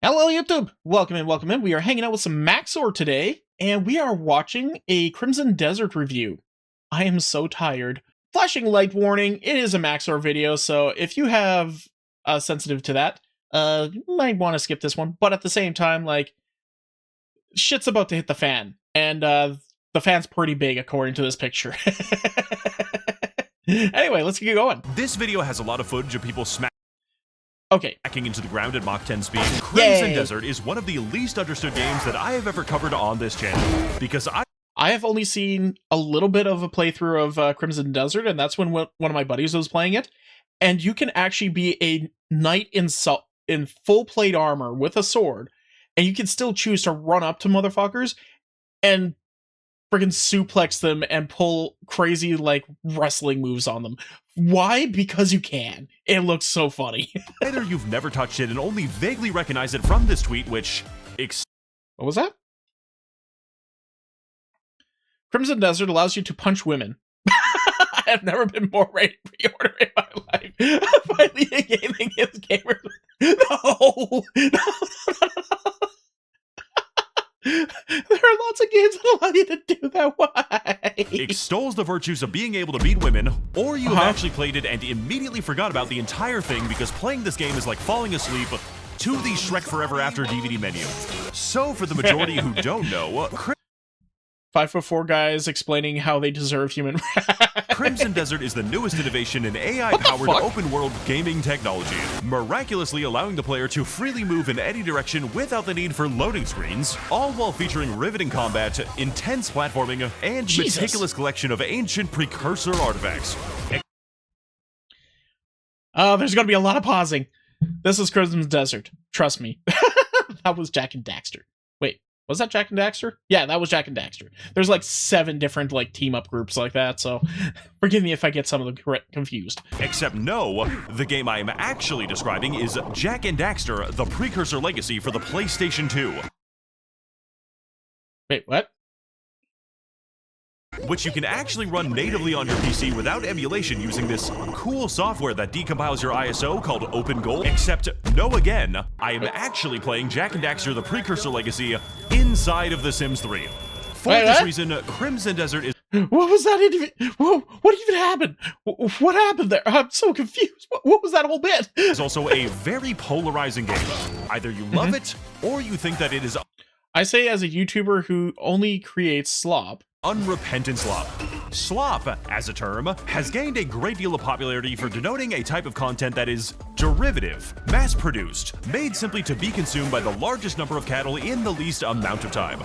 Hello YouTube! Welcome in, welcome in. We are hanging out with some Max0rs today, and we are watching a Crimson Desert review. I am so tired. Flashing light warning, it is a Max0rs video, so if you have sensitive to that, you might want to skip this one, but at the same time, like, shit's about to hit the fan, and the fan's pretty big according to this picture. Anyway, let's get going. This video has a lot of footage of people smacking into the ground at Mach 10 speed. Crimson Desert is one of the least understood games that I have ever covered on this channel, because I have only seen a little bit of a playthrough of Crimson Desert, and that's when one of my buddies was playing it. And you can actually be a knight in full plate armor with a sword, and you can still choose to run up to motherfuckers and friggin' suplex them and pull crazy, like, wrestling moves on them. Why? Because you can. It looks so funny. Either you've never touched it and only vaguely recognize it from this tweet, which... What was that? Crimson Desert allows you to punch women. I have never been more ready to pre-order in my life. Finally, a gaming is gamers. No! There are lots of games that allow you to do that. Why? Extols the virtues of being able to beat women, or you have actually played it and immediately forgot about the entire thing because playing this game is like falling asleep to the Shrek Forever After DVD menu. So, for the majority who don't know, 5'4" guys explaining how they deserve human Crimson Desert is the newest innovation in AI-powered open-world gaming technology, miraculously allowing the player to freely move in any direction without the need for loading screens, all while featuring riveting combat, intense platforming, and meticulous collection of ancient precursor artifacts. There's gonna be a lot of pausing. This is Crimson Desert. Trust me. That was Jak and Daxter. Wait. Was that Jak and Daxter? Yeah, that was Jak and Daxter. There's like 7 different like team-up groups like that, so forgive me if I get some of them confused. Except no, the game I am actually describing is Jak and Daxter, the Precursor Legacy for the PlayStation 2. Wait, what? Which you can actually run natively on your PC without emulation using this cool software that decompiles your ISO called OpenGold. Except, no again, I am actually playing Jak and Daxter the Precursor Legacy inside of The Sims 3. For this reason, Crimson Desert is... What was that? Whoa, what even happened? What happened there? I'm so confused. What was that whole bit? It's also a very polarizing game. Either you love it, or you think that it is... I say as a YouTuber who only creates slop. Unrepentant slop. Slop, as a term, has gained a great deal of popularity for denoting a type of content that is derivative, mass-produced, made simply to be consumed by the largest number of cattle in the least amount of time.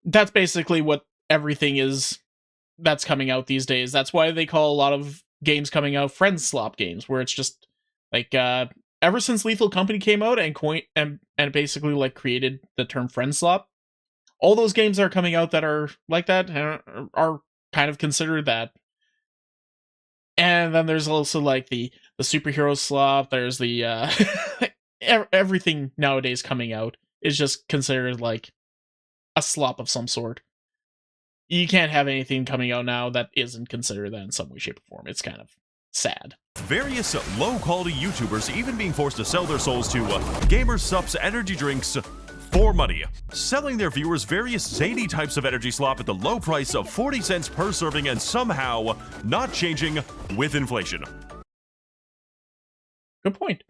That's basically what everything is that's coming out these days. That's why they call a lot of games coming out friend slop games, where it's just like ever since Lethal Company came out and basically like created the term friend slop, all those games that are coming out that are like that are kind of considered that. And then there's also like the superhero slop. There's the everything nowadays coming out is just considered like a slop of some sort. You can't have anything coming out now that isn't considered that in some way, shape, or form. It's kind of sad. Various low-quality YouTubers even being forced to sell their souls to Gamer Supps energy drinks for money, selling their viewers various zany types of energy slop at the low price of 40 cents per serving and somehow not changing with inflation. Good point.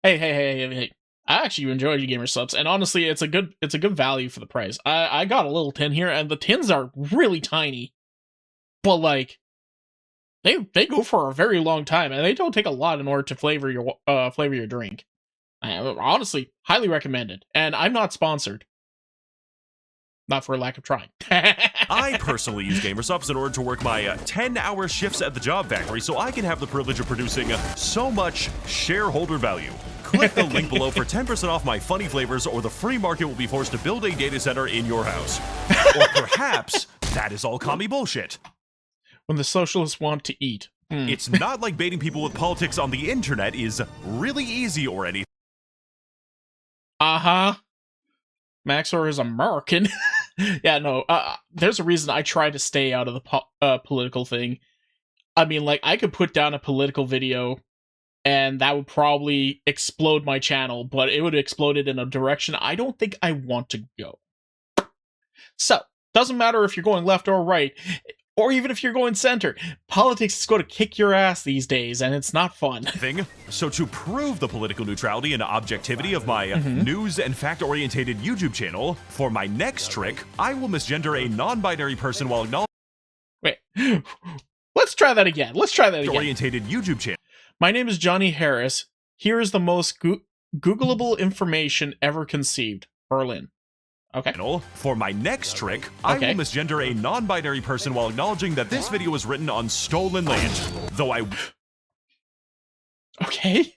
Hey. I actually enjoyed your Gamer Supps, and honestly, it's a good value for the price. I got a little tin here, and the tins are really tiny, but like they go for a very long time, and they don't take a lot in order to flavor your drink. I honestly highly recommend it, and I'm not sponsored. Not for a lack of trying. I personally use Gamer Supps in order to work my 10-hour shifts at the job factory so I can have the privilege of producing so much shareholder value. Click the link below for 10% off my funny flavors, or the free market will be forced to build a data center in your house. Or perhaps that is all commie bullshit. When the socialists want to eat. It's not like baiting people with politics on the internet is really easy or anything. Max0rs is American. Yeah, no, there's a reason I try to stay out of the political thing. I mean, like, I could put down a political video and that would probably explode my channel, but it would explode it in a direction I don't think I want to go. So, doesn't matter if you're going left or right, or even if you're going center. Politics is going to kick your ass these days, and it's not fun. So to prove the political neutrality and objectivity of my news and fact-orientated YouTube channel, for my next trick, I will misgender a non-binary person while acknowledging Wait, let's try that again. Orientated YouTube channel. My name is Johnny Harris. Here is the most Googleable information ever conceived. Berlin. Okay. For my next trick, I will misgender a non-binary person while acknowledging that this video was written on stolen land. Though I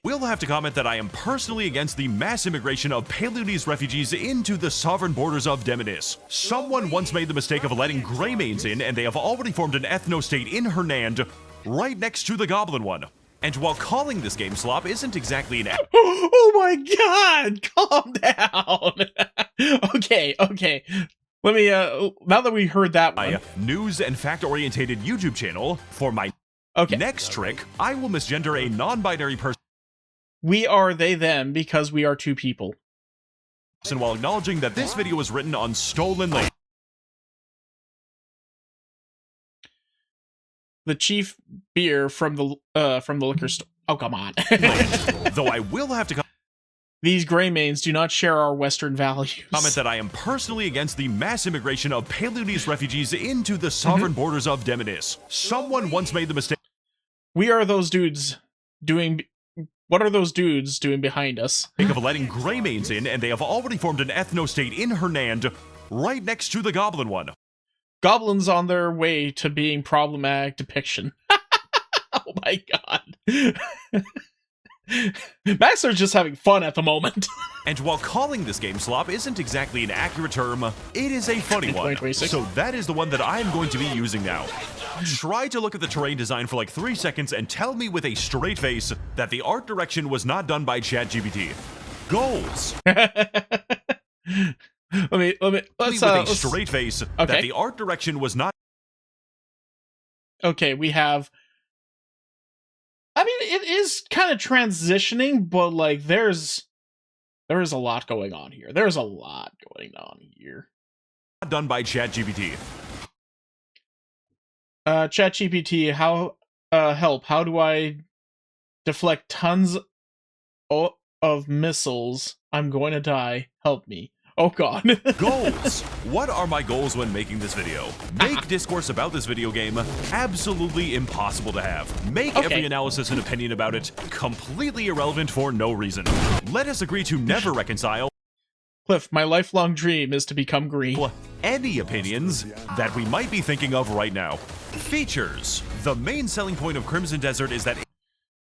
will have to comment that I am personally against the mass immigration of Paleolithic refugees into the sovereign borders of Demonis. Someone once made the mistake of letting Greymanes in, and they have already formed an ethno-state in Hernand, right next to the Goblin one. And while calling this game slop isn't exactly an oh my god! Calm down! Okay. Let me, now that we heard that one. My news and fact-orientated YouTube channel, for my next trick, I will misgender a non-binary person. We are they, them, because we are two people. While acknowledging that this video was written on stolen land. The chief beer from the liquor store. Oh, come on. Though I will have to These Greymanes do not share our Western values. Comment that I am personally against the mass immigration of Paleolithic refugees into the sovereign borders of Demonis. Someone once made the mistake. We are those dudes doing... What are those dudes doing behind us? Of letting Greymanes in, and they have already formed an ethno-state in Hernand, right next to the Goblin one. Goblins on their way to being problematic depiction. Oh my god. Max0rs just having fun at the moment. And while calling this game slop isn't exactly an accurate term, it is a funny one. So that is the one that I'm going to be using now. Try to look at the terrain design for like 3 seconds and tell me with a straight face that the art direction was not done by ChatGPT. Goals. Let's with a straight face that the art direction was not. Okay, we have. I mean, it is kind of transitioning, but like, there is a lot going on here. There's a lot going on here. Done by ChatGPT. ChatGPT, how help? How do I deflect tons of missiles? I'm going to die. Help me. Oh god. Goals. What are my goals when making this video? Make discourse about this video game absolutely impossible to have. Make every analysis and opinion about it completely irrelevant for no reason. Let us agree to never reconcile. Cliff, my lifelong dream is to become green. Any opinions that we might be thinking of right now. Features. The main selling point of Crimson Desert is that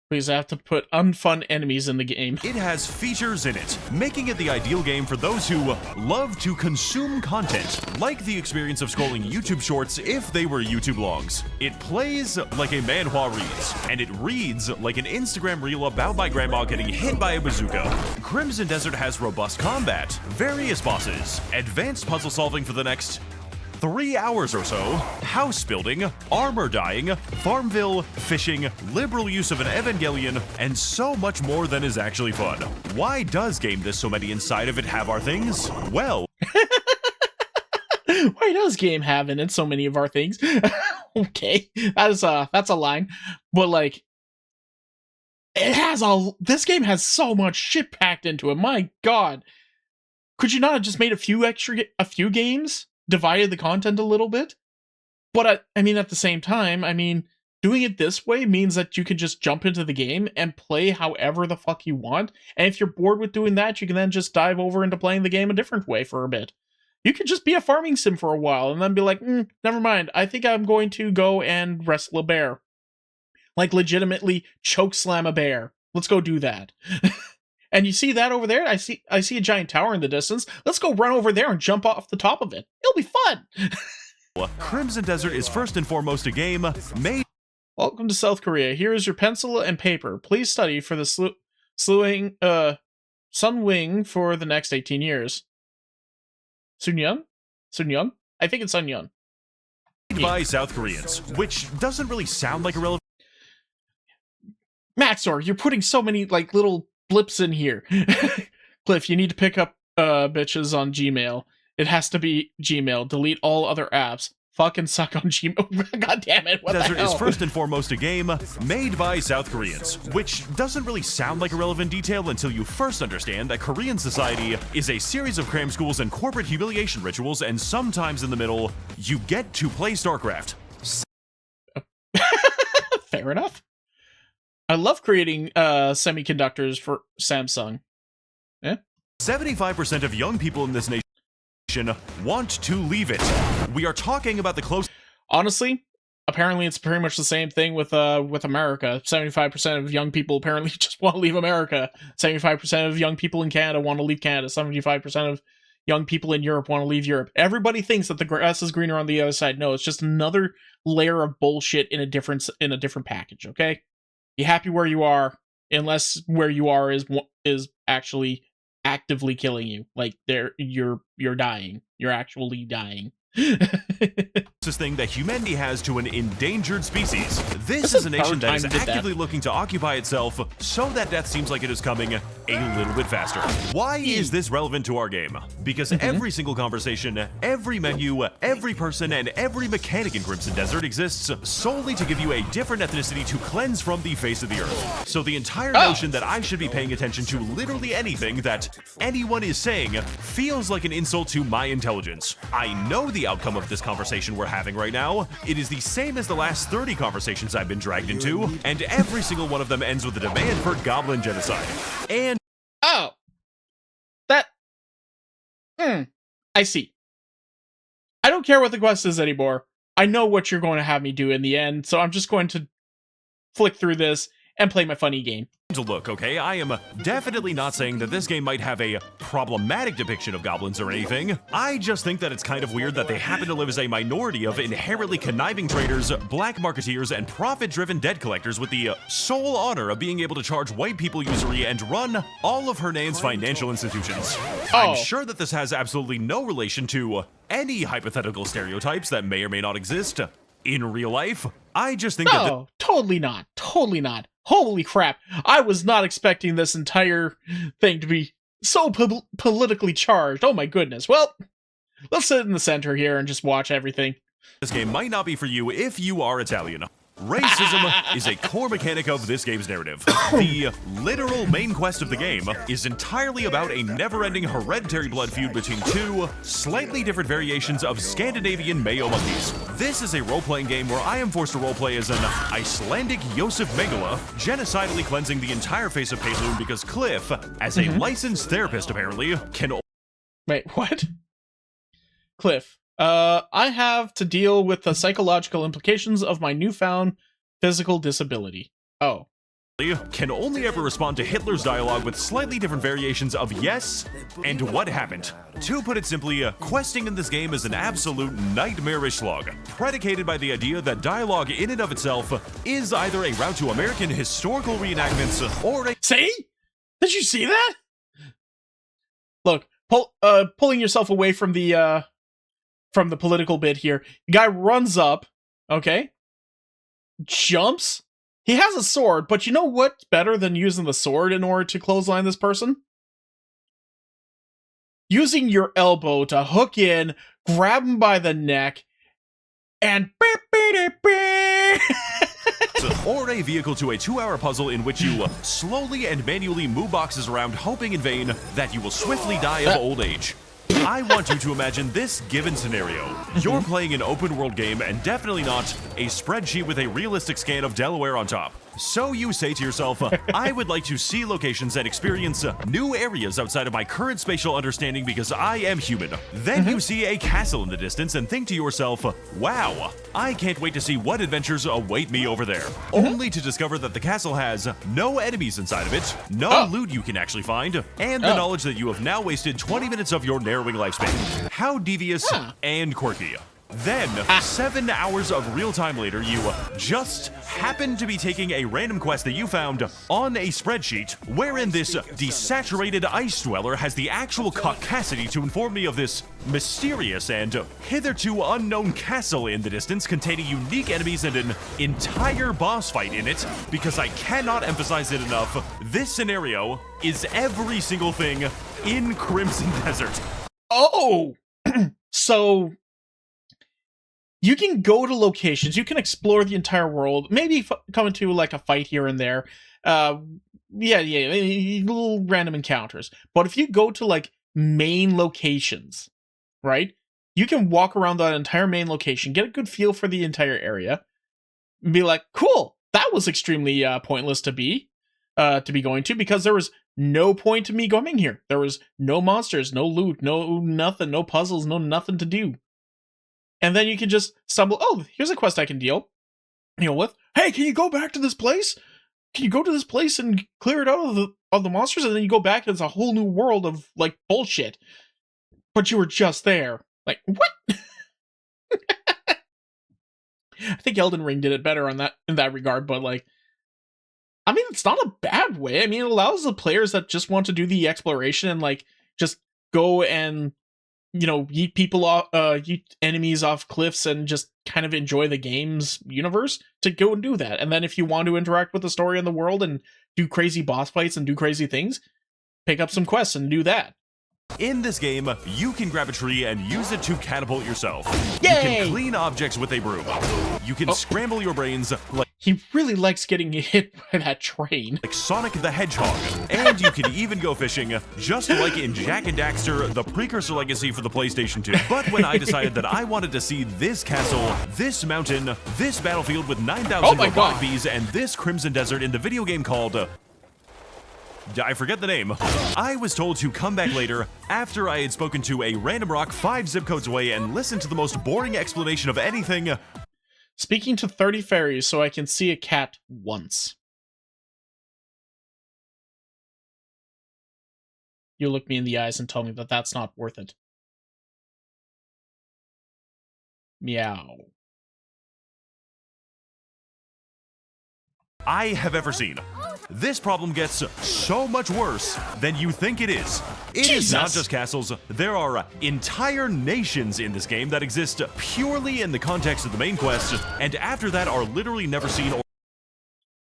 Please, I have to put unfun enemies in the game. It has features in it, making it the ideal game for those who love to consume content, like the experience of scrolling YouTube shorts if they were YouTube longs. It plays like a manhwa reads, and it reads like an Instagram reel about my grandma getting hit by a bazooka. Crimson Desert has robust combat, various bosses, advanced puzzle solving for the next 3 hours or so, house building, armor dyeing, Farmville, fishing, liberal use of an Evangelion, and so much more than is actually fun. Why does Game This So Many Inside of It have our things? Well... Why does Game have in it so many of our things? Okay, that's a line. But like, this game has so much shit packed into it, my god. Could you not have just made a few games? Divided the content a little bit, but I mean, at the same time, I mean, doing it this way means that you can just jump into the game and play however the fuck you want, and if you're bored with doing that, you can then just dive over into playing the game a different way for a bit. You could just be a farming sim for a while, and then be like, never mind, I think I'm going to go and wrestle a bear. Like, legitimately chokeslam a bear. Let's go do that. And you see that over there? I see a giant tower in the distance. Let's go run over there and jump off the top of it. It'll be fun. Crimson Desert is first and foremost a game made... Welcome to South Korea. Here is your pencil and paper. Please study for the Sun Wing for the next 18 years. Sunyoung? Sunyoung? I think it's Sunyoung. By South Koreans, which doesn't really sound like a relevant... Max0rs, you're putting so many, like, little blips in here. Cliff, you need to pick up, bitches on Gmail. It has to be Gmail. Delete all other apps. Fucking suck on Gmail. God damn it, what the Desert hell? is first and foremost a game made by South Koreans, which doesn't really sound like a relevant detail until you first understand that Korean society is a series of cram schools and corporate humiliation rituals, and sometimes in the middle, you get to play StarCraft. Fair enough. I love creating semiconductors for Samsung. 75% of young people in this nation want to leave it. We are talking about the close. Honestly, apparently it's pretty much the same thing with America. 75% of young people apparently just want to leave America. 75% of young people in Canada want to leave Canada. 75% of young people in Europe want to leave Europe. Everybody thinks that the grass is greener on the other side. No, it's just another layer of bullshit in a different package, okay? Be happy where you are, unless where you are is actually actively killing you. Like you're dying. You're actually dying. This thing that humanity has to an endangered species. This is a nation that is actively looking to occupy itself so that death seems like it is coming a little bit faster. Why is this relevant to our game? Because every single conversation, every menu, every person, and every mechanic in Crimson Desert exists solely to give you a different ethnicity to cleanse from the face of the earth. So the entire notion that I should be paying attention to literally anything that anyone is saying feels like an insult to my intelligence. I know the outcome of this conversation we're having right now. It is the same as the last 30 conversations I've been dragged into, and every single one of them ends with a demand for goblin genocide. And I see. I don't care what the quest is anymore. I know what you're going to have me do in the end, so I'm just going to flick through this and play my funny game. to look, okay? I am definitely not saying that this game might have a problematic depiction of goblins or anything. I just think that it's kind of weird that they happen to live as a minority of inherently conniving traders, black marketeers, and profit-driven debt collectors with the sole honor of being able to charge white people usury and run all of Hernan's financial institutions. I'm sure that this has absolutely no relation to any hypothetical stereotypes that may or may not exist in real life. I just think that totally not. Totally not. Holy crap. I was not expecting this entire thing to be so politically charged. Oh my goodness. Well, let's sit in the center here and just watch everything. This game might not be for you if you are Italian. Racism is a core mechanic of this game's narrative. The literal main quest of the game is entirely about a never-ending hereditary blood feud between two slightly different variations of Scandinavian Mayo monkeys. This is a role-playing game where I am forced to roleplay as an Icelandic Josef Mengele, genocidally cleansing the entire face of Payloon because Cliff, as a licensed therapist apparently, can... Wait, what? Cliff. I have to deal with the psychological implications of my newfound physical disability. Oh. Can only ever respond to Hitler's dialogue with slightly different variations of yes and what happened. To put it simply, questing in this game is an absolute nightmarish slog, predicated by the idea that dialogue in and of itself is either a route to American historical reenactments or a— See? Did you see that? Look, pulling yourself away from the political bit here. The guy runs up, okay? Jumps. He has a sword, but you know what's better than using the sword in order to clothesline this person? Using your elbow to hook in, grab him by the neck, and or a vehicle to a 2-hour puzzle in which you slowly and manually move boxes around, hoping in vain that you will swiftly die of old age. I want you to imagine this given scenario. You're playing an open world game and definitely not a spreadsheet with a realistic scan of Delaware on top. So you say to yourself, I would like to see locations and experience new areas outside of my current spatial understanding because I am human. Then you see a castle in the distance and think to yourself, wow, I can't wait to see what adventures await me over there. Only to discover that the castle has no enemies inside of it, no loot you can actually find, and the knowledge that you have now wasted 20 minutes of your narrowing lifespan. How devious and quirky. Then, 7 hours of real time later, you just happen to be taking a random quest that you found on a spreadsheet, wherein this desaturated ice dweller has the actual caucasity to inform me of this mysterious and hitherto unknown castle in the distance containing unique enemies and an entire boss fight in it, because I cannot emphasize it enough, this scenario is every single thing in Crimson Desert. Oh! So you can go to locations, you can explore the entire world, maybe come into like a fight here and there. Yeah, little random encounters. But if you go to like main locations, right? You can walk around that entire main location, get a good feel for the entire area, and be like, cool, that was extremely pointless to be going to, because there was no point to me going here. There was no monsters, no loot, no nothing, no puzzles, no nothing to do. And then you can just stumble, oh, here's a quest I can deal with. Hey, can you go back to this place? Can you go to this place and clear it out of the monsters? And then you go back and it's a whole new world of like bullshit. But you were just there. Like, what? I think Elden Ring did it better in that regard, but like, I mean, it's not a bad way. I mean, it allows the players that just want to do the exploration and like just go and, yeet people off, yeet enemies off cliffs and just kind of enjoy the game's universe to go and do that. And then if you want to interact with the story in the world and do crazy boss fights and do crazy things, pick up some quests and do that. In this game, you can grab a tree and use it to catapult yourself. Yay! You can clean objects with a broom. You can scramble your brains like he really likes getting hit by that train. Like Sonic the Hedgehog. And you can even go fishing, just like in Jak and Daxter, the precursor legacy for the PlayStation 2. But when I decided that I wanted to see this castle, this mountain, this battlefield with 9,000 robotic bees, and this Crimson Desert in the video game called... I forget the name. I was told to come back later after I had spoken to a random rock 5 zip codes away and listened to the most boring explanation of anything. Speaking to 30 fairies so I can see a cat once. You look me in the eyes and tell me that that's not worth it. Meow. I have ever seen. This problem gets so much worse than you think it is. It is not just castles. There are entire nations in this game that exist purely in the context of the main quest, and after that are literally never seen or...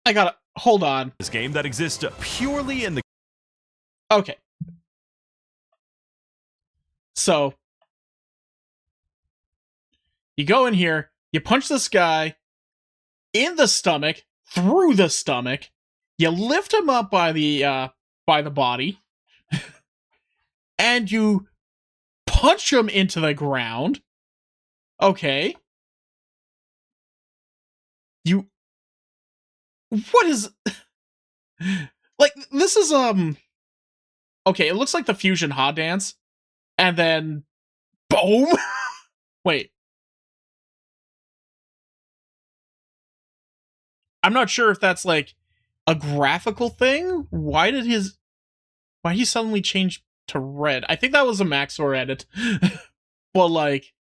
I gotta... Hold on. This game that exists purely in the... Okay. So... You go in here, you punch this guy in the stomach, through the stomach, you lift him up by the body, and you punch him into the ground. Okay. What is... Like, this is, okay, it looks like the Fusion Ha dance, and then... Boom! Wait. I'm not sure if that's, like, a graphical thing. Why he suddenly changed to red? I think that was a Max0rs edit. But like,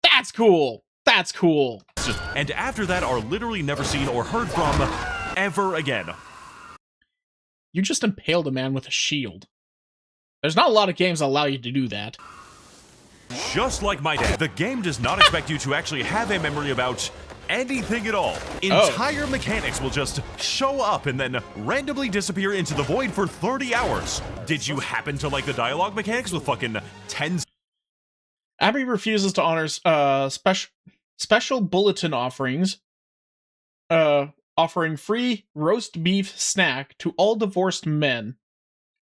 that's cool. That's cool. And after that are literally never seen or heard from ever again. You just impaled a man with a shield. There's not a lot of games that allow you to do that. Just like my dad, the game does not expect you to actually have a memory about anything at all. Entire mechanics will just show up and then randomly disappear into the void for 30 hours. Did you happen to like the dialogue mechanics with fucking 10... Abby refuses to honor special bulletin offerings, offering free roast beef snack to all divorced men.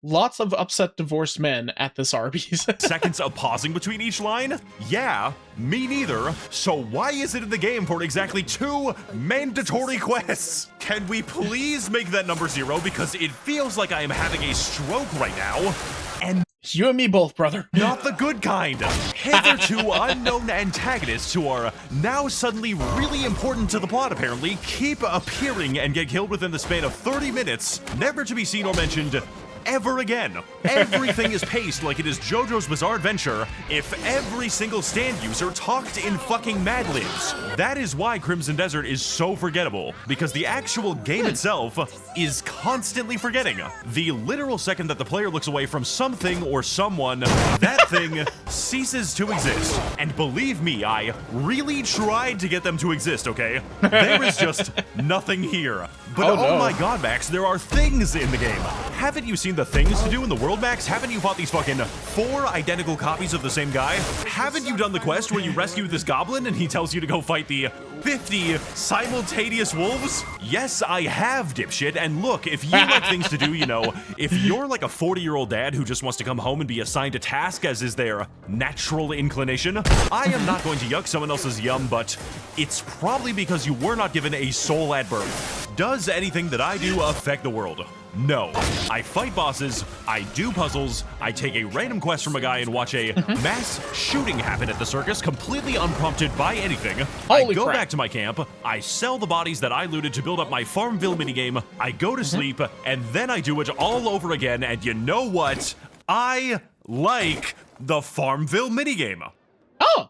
Lots of upset divorced men at this Arby's. Seconds of pausing between each line? Yeah, me neither. So why is it in the game for exactly 2 mandatory quests? Can we please make that number 0, because it feels like I am having a stroke right now. And you and me both, brother. Not the good kind. Hitherto unknown antagonists who are now suddenly really important to the plot, apparently, keep appearing and get killed within the span of 30 minutes, never to be seen or mentioned ever again. Everything is paced like it is JoJo's Bizarre Adventure if every single stand user talked in fucking Mad Libs. That is why Crimson Desert is so forgettable, because the actual game itself is constantly forgetting. The literal second that the player looks away from something or someone, that thing ceases to exist. And believe me, I really tried to get them to exist, okay? There is just nothing here. But oh my god, Max, there are things in the game. Haven't you seen the things to do in the world, Max? Haven't you fought these fucking 4 identical copies of the same guy? Haven't you done the quest where you rescue this goblin and he tells you to go fight the 50 simultaneous wolves? Yes, I have, dipshit. And look, if you like things to do, you know, if you're like a 40-year-old dad who just wants to come home and be assigned a task as is their natural inclination, I am not going to yuck someone else's yum, but it's probably because you were not given a soul at birth. Does anything that I do affect the world? No. I fight bosses, I do puzzles, I take a random quest from a guy and watch a mass shooting happen at the circus completely unprompted by anything. I go back to my camp, I sell the bodies that I looted to build up my Farmville minigame, I go to sleep, and then I do it all over again, and you know what? I like the Farmville minigame. Oh!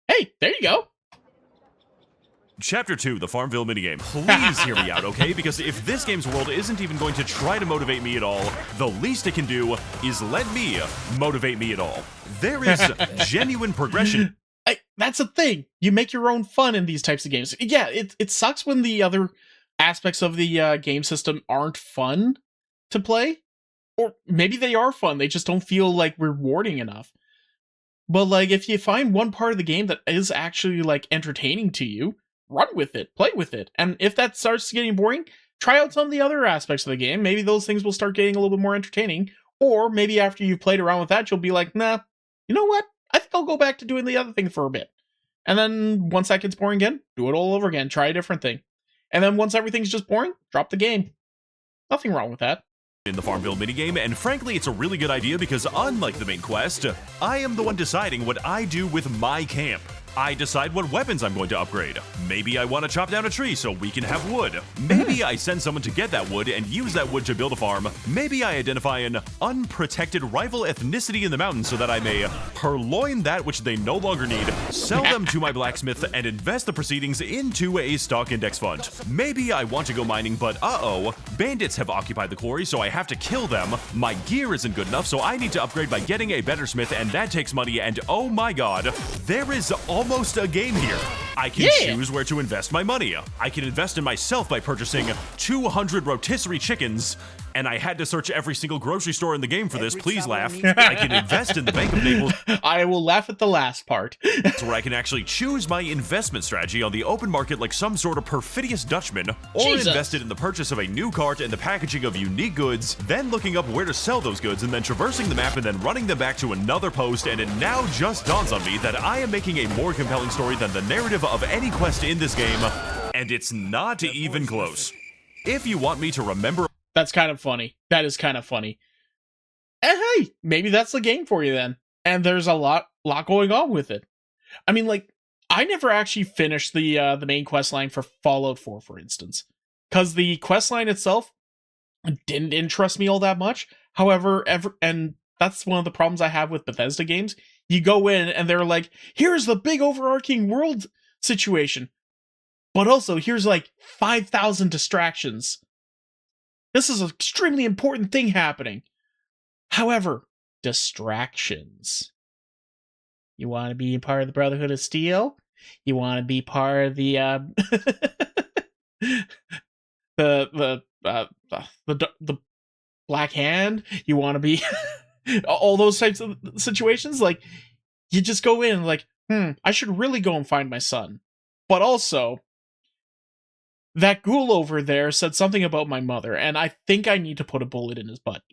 Hey, there you go. Chapter 2, the Farmville minigame. Please hear me out, okay? Because if this game's world isn't even going to try to motivate me at all, the least it can do is let me motivate me at all. There is genuine progression. That's the thing. You make your own fun in these types of games. Yeah, it sucks when the other aspects of the game system aren't fun to play. Or maybe they are fun, they just don't feel like rewarding enough. But like, if you find one part of the game that is actually like entertaining to you, run with it, play with it. And if that starts getting boring, try out some of the other aspects of the game. Maybe those things will start getting a little bit more entertaining. Or maybe after you've played around with that, you'll be like, nah, you know what? I think I'll go back to doing the other thing for a bit. And then once that gets boring again, do it all over again. Try a different thing. And then once everything's just boring, drop the game. Nothing wrong with that. In the Farmville minigame, and frankly, it's a really good idea because unlike the main quest, I am the one deciding what I do with my camp. I decide what weapons I'm going to upgrade. Maybe I want to chop down a tree so we can have wood. Maybe I send someone to get that wood and use that wood to build a farm. Maybe I identify an unprotected rival ethnicity in the mountains so that I may purloin that which they no longer need, sell them to my blacksmith, and invest the proceedings into a stock index fund. Maybe I want to go mining, but bandits have occupied the quarry, so I have to kill them. My gear isn't good enough, so I need to upgrade by getting a better smith, and that takes money, and oh my god, there is almost a game here. I can choose where to invest my money. I can invest in myself by purchasing 200 rotisserie chickens, and I had to search every single grocery store in the game for this. Please laugh. I can invest in the Bank of Naples. I will laugh at the last part. Where I can actually choose my investment strategy on the open market like some sort of perfidious Dutchman, or invest it in the purchase of a new cart and the packaging of unique goods, then looking up where to sell those goods, and then traversing the map and then running them back to another post. And it now just dawns on me that I am making a more compelling story than the narrative of any quest in this game, and it's not even close. If you want me to remember... That's kind of funny. That is kind of funny. And hey, maybe that's the game for you then. And there's a lot going on with it. I mean, like, I never actually finished the main quest line for Fallout 4, for instance, because the quest line itself didn't interest me all that much. However, and that's one of the problems I have with Bethesda games. You go in and they're like, here's the big overarching world situation, but also here's like 5,000 distractions. This is an extremely important thing happening. However, distractions. You want to be part of the Brotherhood of Steel? You want to be part of the the Black Hand? You want to be all those types of situations? Like, you just go in like, I should really go and find my son. But also, that ghoul over there said something about my mother, and I think I need to put a bullet in his butt.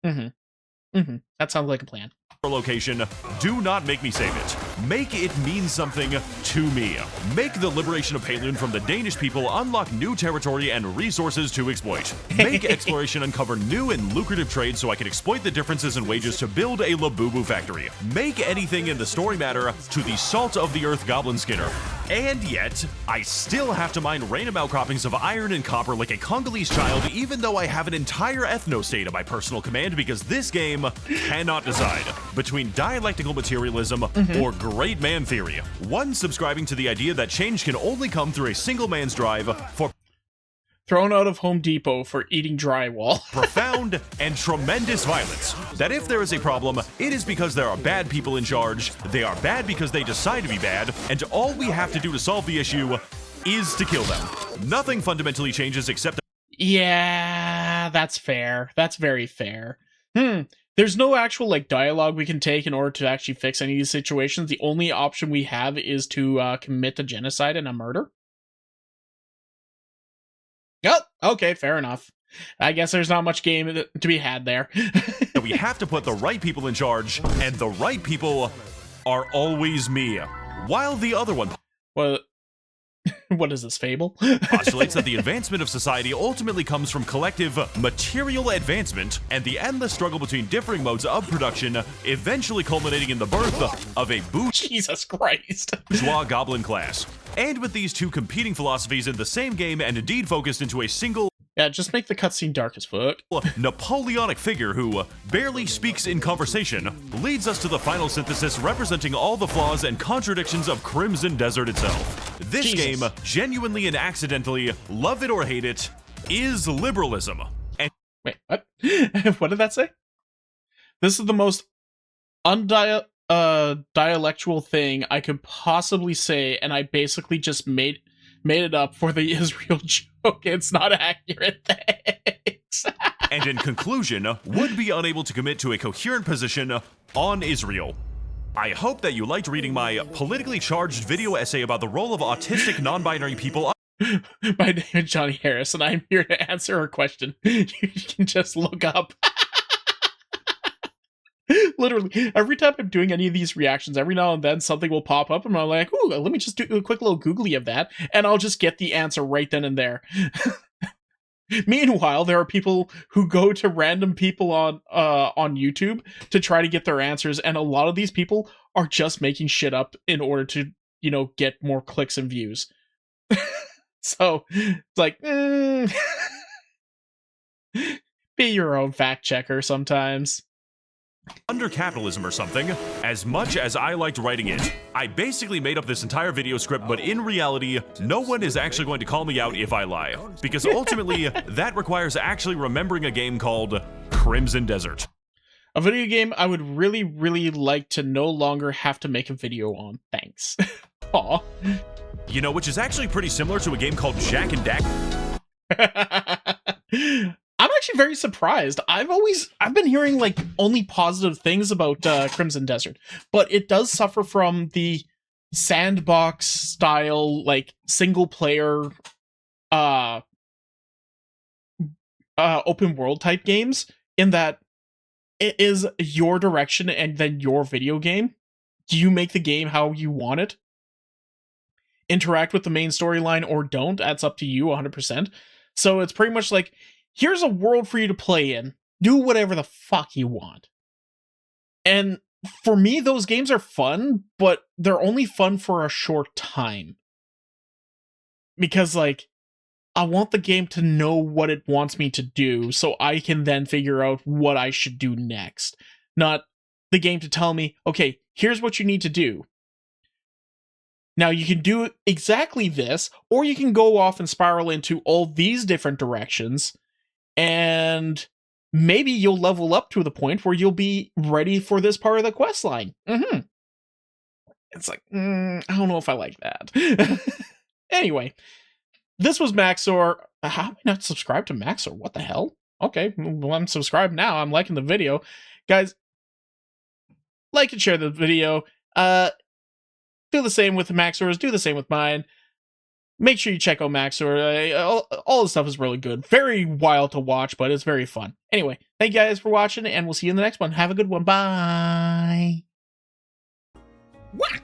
That sounds like a plan. Location, do not make me save it. Make it mean something to me. Make the liberation of Palin from the Danish people unlock new territory and resources to exploit. Make exploration uncover new and lucrative trades so I can exploit the differences in wages to build a Labubu factory. Make anything in the story matter to the salt of the earth goblin skinner. And yet, I still have to mine random outcroppings of iron and copper like a Congolese child, even though I have an entire ethno-state at my personal command, because this game cannot decide between dialectical materialism or great man theory. One subscribing to the idea that change can only come through a single man's drive for Thrown out of Home Depot for eating drywall. profound and tremendous violence. That if there is a problem, it is because there are bad people in charge, they are bad because they decide to be bad, and all we have to do to solve the issue is to kill them. Nothing fundamentally changes except Yeah, that's fair. That's very fair. There's no actual like dialogue we can take in order to actually fix any of these situations. The only option we have is to commit a genocide and a murder. Oh, okay, fair enough. I guess there's not much game to be had there. we have to put the right people in charge, and the right people are always me. While the other one Well, what is this, Fable? postulates that the advancement of society ultimately comes from collective material advancement and the endless struggle between differing modes of production, eventually culminating in the birth of a Jesus Christ. bourgeois goblin class. And with these two competing philosophies in the same game and indeed focused into a single Yeah, just make the cutscene dark as fuck. Napoleonic figure who barely speaks in conversation, leads us to the final synthesis representing all the flaws and contradictions of Crimson Desert itself. This Jesus. game, genuinely and accidentally, love it or hate it, is liberalism. And Wait, what? What did that say? This is the most dialectual thing I could possibly say, and I basically just made it up for the Israel joke. It's not accurate. Thanks. and in conclusion, would be unable to commit to a coherent position on Israel. I hope that you liked reading my politically charged video essay about the role of autistic non-binary people. My name is Johnny Harris, and I'm here to answer a question. You can just look up. Literally, every time I'm doing any of these reactions, every now and then something will pop up, and I'm like, ooh, let me just do a quick little googly of that, and I'll just get the answer right then and there. Meanwhile, there are people who go to random people on YouTube to try to get their answers, and a lot of these people are just making shit up in order to, get more clicks and views. So, it's like, be your own fact checker sometimes. Under capitalism or something. As much as I liked writing it, I basically made up this entire video script, but in reality, no one is actually going to call me out if I lie. Because ultimately, that requires actually remembering a game called Crimson Desert. A video game I would really, really like to no longer have to make a video on. Thanks. Aw. You know, which is actually pretty similar to a game called Jack and Dax. I'm actually very surprised. I've been hearing like only positive things about Crimson Desert, but it does suffer from the sandbox style, like single player, open world type games, in that it is your direction and then your video game. You make the game how you want it. Interact with the main storyline or don't. That's up to you 100%. So it's pretty much like, here's a world for you to play in. Do whatever the fuck you want. And for me, those games are fun, but they're only fun for a short time. Because, like, I want the game to know what it wants me to do, so I can then figure out what I should do next. Not the game to tell me, okay, here's what you need to do. Now, you can do exactly this, or you can go off and spiral into all these different directions, and maybe you'll level up to the point where you'll be ready for this part of the quest line. It's like, I don't know if I like that. Anyway, this was Max0rs. How am I not subscribed to Max0rs? What the hell? Okay, well, I'm subscribed now. I'm liking the video. Guys, like and share the video. Do the same with Max0rs. Do the same with mine. Make sure you check out Max0rs. All the stuff is really good. Very wild to watch, but it's very fun. Anyway, thank you guys for watching, and we'll see you in the next one. Have a good one. Bye. What?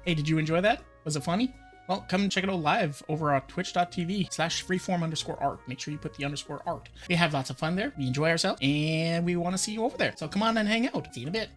Hey, did you enjoy that? Was it funny? Well, come and check it out live over on twitch.tv/freeform_art. Make sure you put the _art. We have lots of fun there. We enjoy ourselves, and we want to see you over there. So come on and hang out. See you in a bit.